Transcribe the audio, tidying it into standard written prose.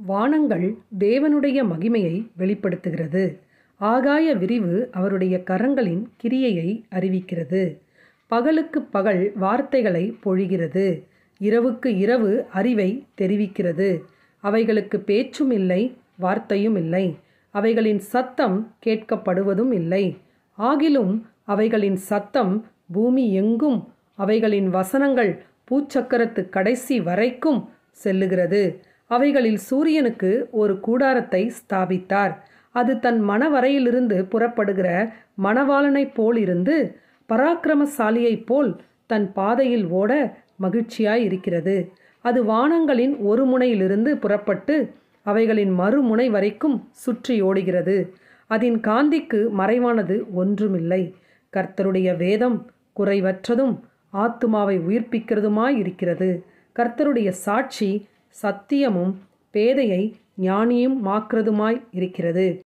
வானங்கள் தேவனுடைய மகிமையை வெளிப்படுத்துகிறது. ஆகாய விரிவு அவருடைய கரங்களின் கிரியையை அறிவிக்கிறது. பகலுக்குப் பகல் வார்த்தைகளை பொழிகிறது. இரவுக்கு இரவு அறிவை தெரிவிக்கிறது. அவைகளுக்கு பேச்சும் இல்லை, வார்த்தையும் இல்லை. அவைகளின் சத்தம் கேட்கப்படுவதும் இல்லை. ஆகிலும் அவைகளின் சத்தம் பூமி எங்கும், அவைகளின் வசனங்கள் பூச்சக்கரத்து கடைசி வரைக்கும் செல்லுகிறது. அவைகளில் சூரியனுக்கு ஒரு கூடாரத்தை ஸ்தாபித்தார். அது தன் மணவரையிலிருந்து புறப்படுகிற மணவாளனைப் போல் இருந்து பராக்கிரமசாலியைப் போல் தன் பாதையில் ஓட மகிழ்ச்சியாய் இருக்கிறது. அது வானங்களின் ஒரு முனையிலிருந்து புறப்பட்டு அவைகளின் மறுமுனை வரைக்கும் சுற்றி ஓடுகிறது. அதன் காந்திக்கு மறைவானது ஒன்றுமில்லை. கர்த்தருடைய வேதம் குறைவற்றதும் ஆத்துமாவை உயிர்ப்பிக்கிறதுமாய் இருக்கிறது. கர்த்தருடைய சாட்சி சத்தியமும் பேதையை ஞானியும் மாக்கிறதுமாய் இருக்கிறது.